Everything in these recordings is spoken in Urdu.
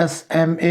SMA,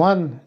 1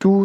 2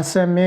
SMA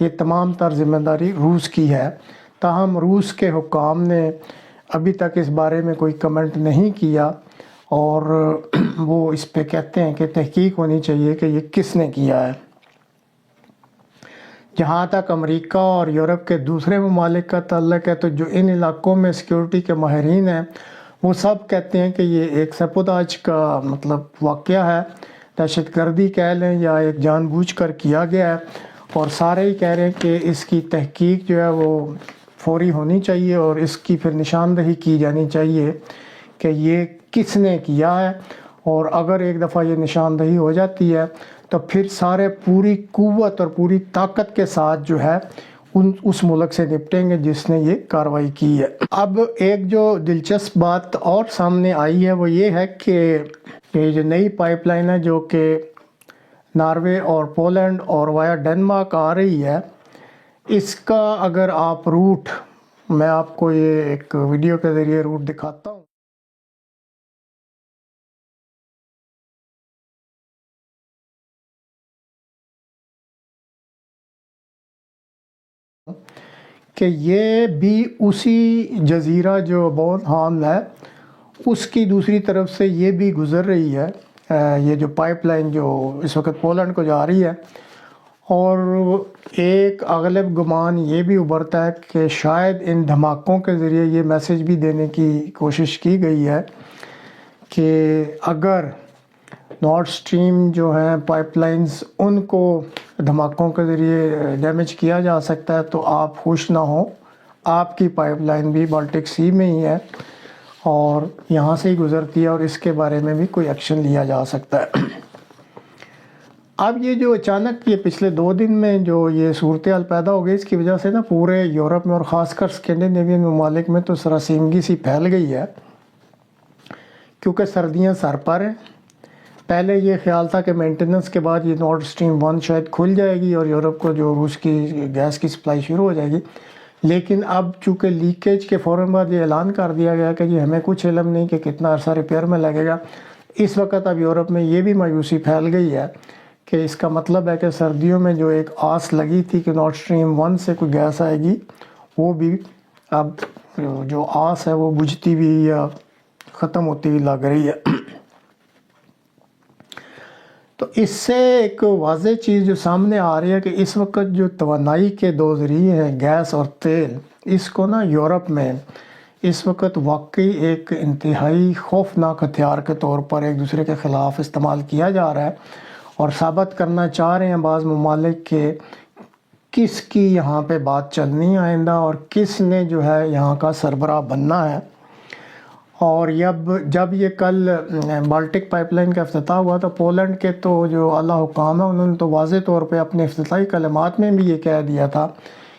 یہ تمام تر ذمہ داری روس کی ہے۔ تاہم روس کے حکام نے ابھی تک اس بارے میں کوئی کمنٹ نہیں کیا، اور وہ اس پہ کہتے ہیں کہ تحقیق ہونی چاہیے کہ یہ کس نے کیا ہے۔ جہاں تک امریکہ اور یورپ کے دوسرے ممالک کا تعلق ہے، تو جو ان علاقوں میں سیکیورٹی کے ماہرین ہیں وہ سب کہتے ہیں کہ یہ ایک سپوداج کا واقعہ ہے، دہشت گردی کہہ لیں یا ایک جان بوجھ کر کیا گیا ہے، اور سارے ہی کہہ رہے ہیں کہ اس کی تحقیق جو ہے وہ فوری ہونی چاہیے، اور اس کی پھر نشاندہی کی جانی چاہیے کہ یہ کس نے کیا ہے، اور اگر ایک دفعہ یہ نشاندہی ہو جاتی ہے تو پھر سارے پوری قوت اور پوری طاقت کے ساتھ جو ہے اس ملک سے نپٹیں گے جس نے یہ کارروائی کی ہے۔ اب ایک جو دلچسپ بات اور سامنے آئی ہے وہ یہ ہے کہ یہ جو نئی پائپ لائن ہے جو کہ ناروے اور پولینڈ اور وایا ڈنمارک آ رہی ہے، اس کا اگر آپ روٹ، میں آپ کو یہ ایک ویڈیو کے ذریعے روٹ دکھاتا ہوں کہ یہ بھی اسی جزیرہ جو بون ہام ہے اس کی دوسری طرف سے یہ بھی گزر رہی ہے، یہ جو پائپ لائن جو اس وقت پولینڈ کو جا رہی ہے، اور ایک اغلب گمان یہ بھی ابھرتا ہے کہ شاید ان دھماکوں کے ذریعے یہ میسج بھی دینے کی کوشش کی گئی ہے کہ اگر نارڈ سٹریم جو ہیں پائپ لائنز، ان کو دھماکوں کے ذریعے ڈیمیج کیا جا سکتا ہے تو آپ خوش نہ ہوں، آپ کی پائپ لائن بھی بالٹک سی میں ہی ہے اور یہاں سے ہی گزرتی ہے، اور اس کے بارے میں بھی کوئی ایکشن لیا جا سکتا ہے۔ اب یہ جو اچانک یہ پچھلے 2 دن میں جو یہ صورتحال پیدا ہو گئی، اس کی وجہ سے نا پورے یورپ میں اور خاص کر اسکینڈینیوین ممالک میں تو سراسیمگی سی پھیل گئی ہے، کیونکہ سردیاں سر پر ہیں۔ پہلے یہ خیال تھا کہ مینٹیننس کے بعد یہ نارڈ سٹریم 1 شاید کھل جائے گی اور یورپ کو جو روس کی گیس کی سپلائی شروع ہو جائے گی، لیکن اب چونکہ لیکیج کے فوراً بعد یہ اعلان کر دیا گیا کہ یہ ہمیں کچھ علم نہیں کہ کتنا عرصہ ریپیئر میں لگے گا، اس وقت اب یورپ میں یہ بھی مایوسی پھیل گئی ہے کہ اس کا مطلب ہے کہ سردیوں میں جو ایک آس لگی تھی کہ نارڈ سٹریم 1 سے کوئی گیس آئے گی، وہ بھی اب جو آس ہے وہ بجھتی ہوئی یا ختم ہوتی ہوئی لگ رہی ہے۔ تو اس سے ایک واضح چیز جو سامنے آ رہی ہے کہ اس وقت جو توانائی کے 2 ذریعے ہیں، گیس اور تیل، اس کو نا یورپ میں اس وقت واقعی ایک انتہائی خوفناک ہتھیار کے طور پر ایک دوسرے کے خلاف استعمال کیا جا رہا ہے، اور ثابت کرنا چاہ رہے ہیں بعض ممالک کہ کس کی یہاں پہ بات چلنی ہے آئندہ، اور کس نے جو ہے یہاں کا سربراہ بننا ہے۔ اور جب یہ کل بالٹک پائپ لائن کا افتتاح ہوا تو پولینڈ کے تو جو اعلیٰ حکام ہیں انہوں نے تو واضح طور پہ اپنے افتتاحی کلمات میں بھی یہ کہہ دیا تھا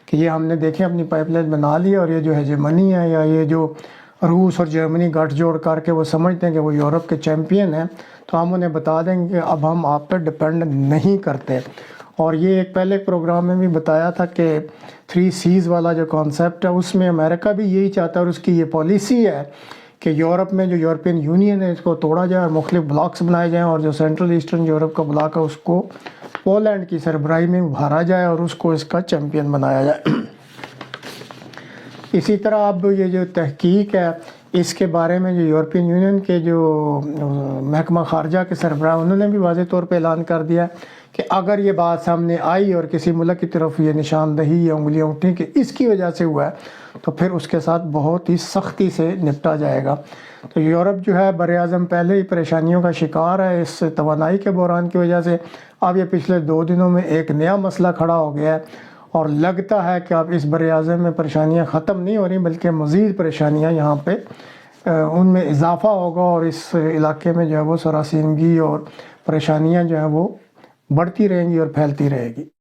کہ یہ ہم نے دیکھیں اپنی پائپ لائن بنا لی، اور یہ جو ہیجمنی ہے یا یہ جو روس اور جرمنی گٹھ جوڑ کر کے وہ سمجھتے ہیں کہ وہ یورپ کے چیمپئن ہیں، تو ہم انہیں بتا دیں گے کہ اب ہم آپ پہ ڈپینڈ نہیں کرتے۔ اور یہ ایک پہلے پروگرام میں بھی بتایا تھا کہ 3 C's والا جو کانسیپٹ ہے اس میں امریکہ بھی یہی چاہتا ہے، اور اس کی یہ پالیسی ہے کہ یورپ میں جو یورپین یونین ہے اس کو توڑا جائے اور مختلف بلاکس بنائے جائیں، اور جو سینٹرل ایسٹرن یورپ کا بلاک ہے اس کو پولینڈ کی سربراہی میں ابھارا جائے اور اس کو اس کا چیمپئن بنایا جائے۔ اسی طرح اب یہ جو تحقیق ہے اس کے بارے میں جو یورپین یونین کے جو محکمہ خارجہ کے سربراہ، انہوں نے بھی واضح طور پہ اعلان کر دیا کہ اگر یہ بات سامنے آئی اور کسی ملک کی طرف یہ نشاندہی یا انگلیاں اٹھیں کہ اس کی وجہ سے ہوا ہے، تو پھر اس کے ساتھ بہت ہی سختی سے نپٹا جائے گا۔ تو یورپ جو ہے بر اعظم پہلے ہی پریشانیوں کا شکار ہے اس توانائی کے بحران کی وجہ سے، اب یہ پچھلے 2 دنوں میں ایک نیا مسئلہ کھڑا ہو گیا ہے، اور لگتا ہے کہ اب اس بر اعظم میں پریشانیاں ختم نہیں ہو رہی بلکہ مزید پریشانیاں یہاں پہ ان میں اضافہ ہوگا، اور اس علاقے میں جو ہے وہ سراسیمگی اور پریشانیاں جو ہیں وہ بڑھتی رہیں گی اور پھیلتی رہے گی۔